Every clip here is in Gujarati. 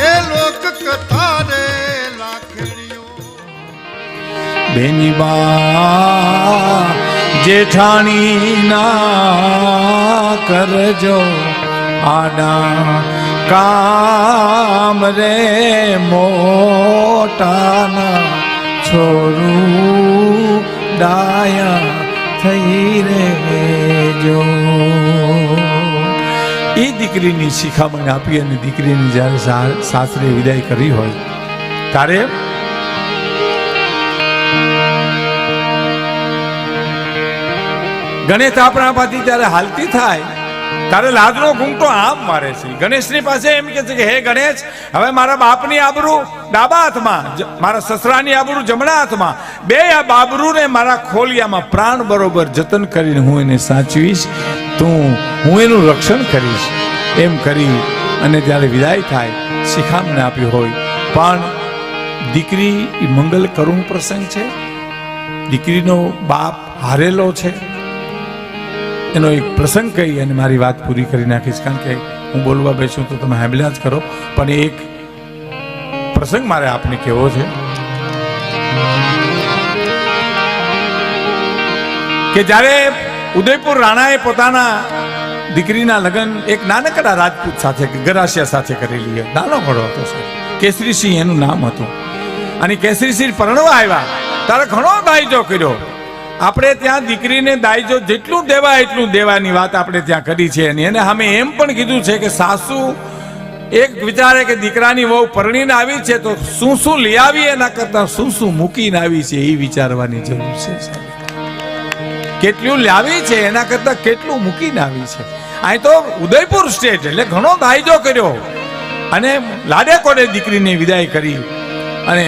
એ લોક કથા રે લાખણીઓ બેની બા જેઠાણી ના કરજો આડા કામ રે મોટાના છોરું ડાયા થઈ રે જો એ દીકરીની શિખામણ આપી અને દીકરીની જ્યારે સાસરે વિદાય કરી હોય ત્યારે ગણેશ આપણામાંથી ત્યારે હાલતી થાય ત્યારે લાજનો ઘૂંટો આમ મારે છે. ગણેશની પાસે એમ કે છે કે હે ગણેશ, હવે મારા બાપની આબરૂ ડાબા હાથમાં, મારા સસરાની આબરૂ જમણા હાથમાં, બે આ બાબરૂને મારા ખોલિયામાં પ્રાણ બરોબર જતન કરીને હું એને સાચવીશ, હું એનું રક્ષણ કરીશ. એમ કરી અને જ્યારે વિદાય થાય શિખામણ આપી હોય. પણ દીકરી એ મંગલ કરુણ પ્રસંગ છે. દીકરીનો બાપ હારેલો છે એનો એક પ્રસંગ કહી અને મારી વાત પૂરી કરી નાખીશ, કારણ કે હું બોલવા બેસું તો તમે સાંભળ્યા જ કરો. પણ એક પ્રસંગ મારે આપને કહેવો છે કે જ્યારે ઉદયપુર રાણાએ પોતાના દીકરીના લગ્ન એક નાનકડા રાજપૂત સાથે ગરાસિયા સાથે કરેલી, નાનો ઘોડો હતો સાહેબ, કેસરીસિંહ એનું નામ હતું. અને કેસરીસિંહ પરણવા આવ્યા ત્યારે ઘણો દાયજો કર્યો. આપણે ત્યાં દીકરીને દાયજો જેટલું દેવા એટલું દેવાની વાત આપણે ત્યાં કરી છે. અને એને સામે એમ પણ કીધું છે કે સાસુ એક વિચારે કે દીકરાની વહુ પરણીને આવી છે તો શું શું લઈ આવી એના કરતા શું શું મૂકીને આવી છે એ વિચારવાની જરૂર છે. કેટલું લાવી છે એના કરતા કેટલું મૂકીને આવી છે. અહીં તો ઉદયપુર સ્ટેટ એટલે ઘણો દાયજો કર્યો અને લાડે કોડે દીકરીને વિદાય કરી. અને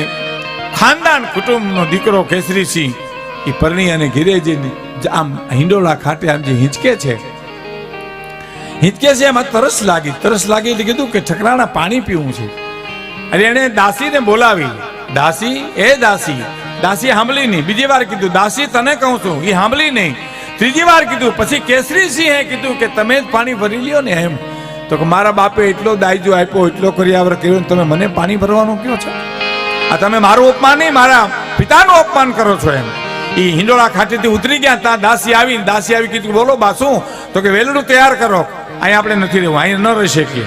ખાનદાન કુટુંબનો દીકરો કેસરીસિંહ એ પરણી અને ઘેરે જઈને આમ હિંડોળા ખાતે આમ જે હિંચકે છે એમાં તરસ લાગી એટલે કીધું કે ઠકરાણા પાણી પીવું છે. અને એને દાસીને બોલાવી. દાસી એ દાસી સાંભળી નહીં. બીજી વાર કીધું દાસી તને કહું છું, એ સાંભળી નહીં. ત્રીજી વાર કીધું. પછી કેસરીસિંહે કીધું કે તમે જ પાણી ભરી લ્યો ને એમ. તો કે મારા બાપે એટલો દાયજો આપ્યો, એટલો કર્યાવર કર્યો, તમે મને પાણી ભરવાનું કયો છો? આ તમે મારું અપમાન નહીં, મારા પિતાનું અપમાન કરો છો એમ. એ હિંડોળા ખાટેથી ઉતરી ગયા. ત્યાં દાસી આવી કીધું બોલો બાસું? તો કે વેલડું તૈયાર કરો, અહીંયા આપણે નથી રહેવું, અહીંયા ન રહી શકીએ.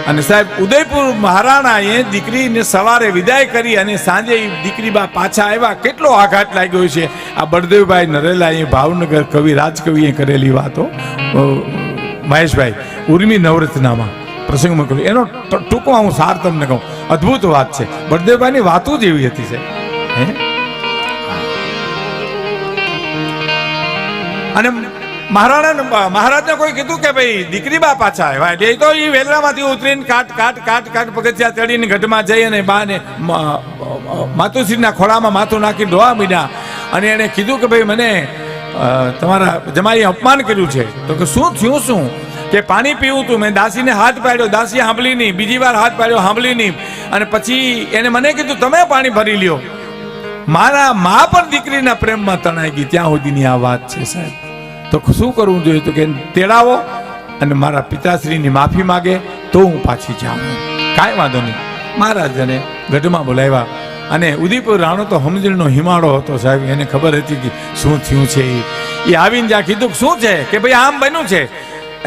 અને સાહેબ ઉદયપુર મહારાણાએ દીકરીને સવારે વિદાય કરી અને સાંજે દીકરી બા પાછા આવ્યા. કેટલો આઘાત લાગ્યો છે. આ બળદેવભાઈ નરેલા એ ભાવનગર કવિ રાજકવિએ કરેલી વાતો મહેશભાઈ ઉર્મી નવરત્નામાં પ્રસંગમાં કર્યું. એનો ટૂંકમાં હું સાર તમને કહું, અદ્ભુત વાત છે. બળદેવભાઈની વાતો જ એવી હતી છે. અને મહારાજને કોઈ કીધું કે ભાઈ દીકરી બા પાછા આવ્યા એટલે તો એ વેલરામાંથી ઉતરીને કાટ પગથિયા ચડીને ગઢમાં જઈ અને બાને માતુશ્રીના ખોળામાં માથું નાખી ડોવા મીડ્યા. અને એને કીધું કે ભાઈ મને તમારા જમાઈએ અપમાન કર્યું છે. તો કે શું થયું? શું કે પાણી પીવું તું. મેં દાસીને હાથ પાડ્યો, દાસી સાંભળી નહીં. બીજી વાર હાથ પાડ્યો, સાંભળી નહીં. અને પછી એને મને કીધું તમે પાણી ભરી લ્યો. મારા મા પણ દીકરીના પ્રેમમાં તણાઈ ગઈ. ત્યાં સુધીની આ વાત છે સાહેબ. તો શું કરવું જોઈએ? તો કે તેડાવો અને મારા પિતાશ્રીની માફી માગે તો હું પાછી જાઉં. કાંઈ વાંધો નહીં. મહારાજને ગઢમાં બોલાવ્યા. અને ઉદયપુર રાણો તો સમજણનો હિમાળો હતો સાહેબ. એને ખબર હતી કે શું થયું છે. એ આવીને જ્યાં કીધું શું છે કે ભાઈ આમ બન્યું છે.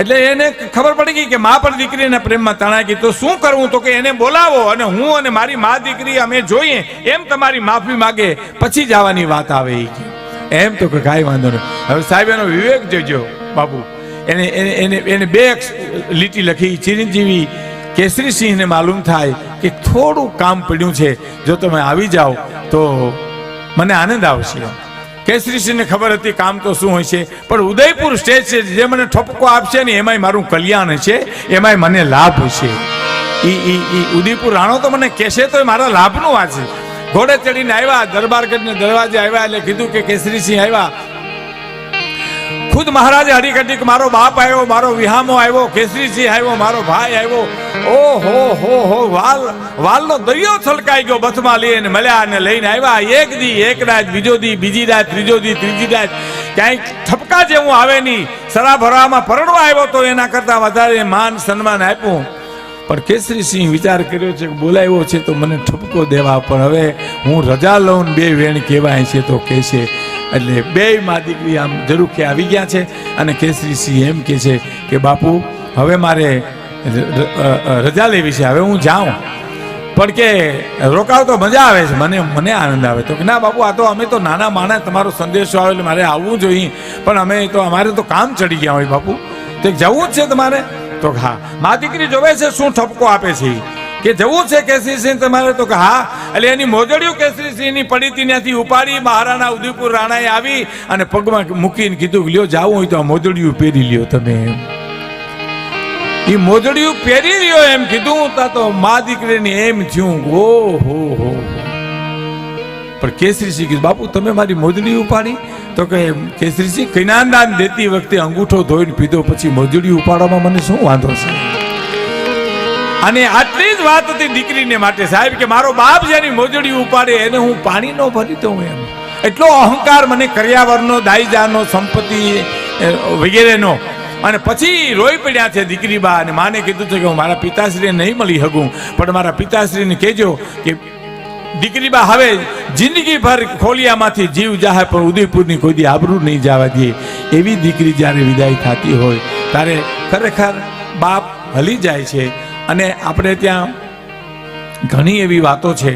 એટલે એને ખબર પડી ગઈ કે મા પણ દીકરીના પ્રેમમાં તણાઈ ગઈ. તો શું કરવું? તો કે એને બોલાવો અને હું અને મારી મા દીકરી અમે જોઈએ એમ તમારી માફી માગે પછી જવાની વાત આવે. એમ તો કે કાંઈ વાંધો નહીં. હવે સાહેબ એનો વિવેક જોજો બાપુ. એને બે લીટી લખી. ચિરંજીવી કેસરીસિંહને માલુમ થાય કે થોડું કામ પડ્યું છે, જો તમે આવી જાઓ તો મને આનંદ આવશે. કેસરીસિંહને ખબર હતી કામ તો શું હોય છે, પણ ઉદયપુર સ્ટેજ છે જે મને ઠપકો આપશે ને એમાંય મારું કલ્યાણ છે, એમાંય મને લાભ છે. ઉદયપુર રાણો તો મને કહેશે તો મારા લાભનું આ છે. ઘોડે ચડીને આવ્યા, દરબારગઢને દરવાજે આવ્યા એટલે કીધું કે કેસરીસિંહ આવ્યા. ખુદ મહારાજે હરીકટી કે મારો બાપ આવ્યો, મારો વિહામો આવ્યો, કેસરીસિંહ આવ્યો, મારો ભાઈ આવ્યો. ઓહો હો વાલનો દરિયો છલકાઈ ગયો. બથમાં લઈને મળ્યા અને લઈને આવ્યા. એક દી એક રાત, બીજો દી બીજી રાત, ત્રીજો દી ત્રીજી રાત, ક્યાંય ઠપકા જેવું આવે નહીં. સરાભરામાં પરણવા આવ્યો તો એના કરતા વધારે માન સન્માન આપ્યું. પણ કેસરીસિંહ વિચાર કર્યો છે કે બોલાવ્યો છે તો મને ઠપકો દેવા, પણ હવે હું રજા લઉં ને બે વેણ કહેવાય છે તો કહેશે. એટલે બે માં દીકરી આમ જરૂર કે આવી ગયા છે. અને કેસરીસિંહ એમ કહે છે કે બાપુ હવે મારે રજા લેવી છે, હવે હું જાઉં, પણ કે રોકાવ તો મજા આવે છે, મને આનંદ આવે. તો કે ના બાપુ, આ તો અમે તો નાના માણસ, તમારો સંદેશો આવે એટલે મારે આવવું જોઈએ, પણ અમારે તો કામ ચડી ગયા હોય બાપુ, તો જવું જ છે તમારે? તો હા. મા દીકરી જોવે છે શું ઠપકો આપે છે કે જવું છે કેસરીસિંહ તમારે? તો કે હા. એટલે એની મોજડીઓ કેસરીસિંહની પડી હતી, ત્યાંથી ઉપાડી મહારાણા ઉદયપુર રાણાએ આવી અને પગમાં મૂકીને કીધું લ્યો જાવું હોય તો આ મોજડીઓ પહેરી લ્યો તમે. એ મોજડીયું પહેરી રહ્યો એમ કીધું તો મા દીકરીને એમ થયું ઓહો. પણ કેસરીસિંહ કીધું બાપુ તમે મારી મોજડી ઉપાડી? તો કે કેસરીસિંહ કન્યાદાન દેતી વખતે અંગૂઠો ધોઈને પીધો, પછી મોજડી ઉપાડવામાં મને શું વાંધો છે? અને આટલી જ વાત હતી દીકરીને માટે સાહેબ કે મારો બાપ જેની મોજડી ઉપાડે એને હું પાણી નો ભરી દઉં એમ. એટલો અહંકાર મને કર્યાવરનો, દાઈજાનો, સંપત્તિ વગેરેનો. અને પછી રોઈ પડ્યા છે દીકરી બા, અને માને કીધું છે કે હું મારા પિતાશ્રીને નહીં મળી શકું, પણ મારા પિતાશ્રીને કહેજો કે દીકરી બા હવે જિંદગી ભર ખોલિયામાંથી જીવ જાહે પણ ઉદયપુરની કોઈ દી આબરૂ નહીં જવા દે. એવી દીકરી જ્યારે વિદાય થતી હોય ત્યારે ખરેખર બાપ હલી જાય છે. અને આપણે ત્યાં ઘણી એવી વાતો છે,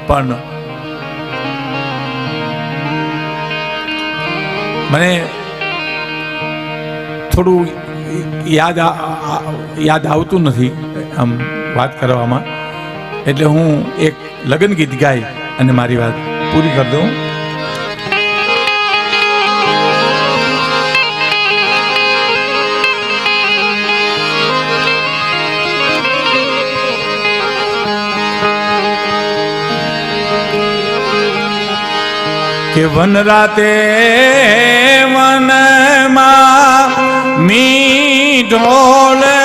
પણ મને થોડું યાદ આવતું નથી આમ વાત કરવામાં, એટલે હું એક લગ્ન ગીત ગાઈ અને મારી વાત પૂરી કરી દઉં. કે વન રાતે વનમાં મીઠોલે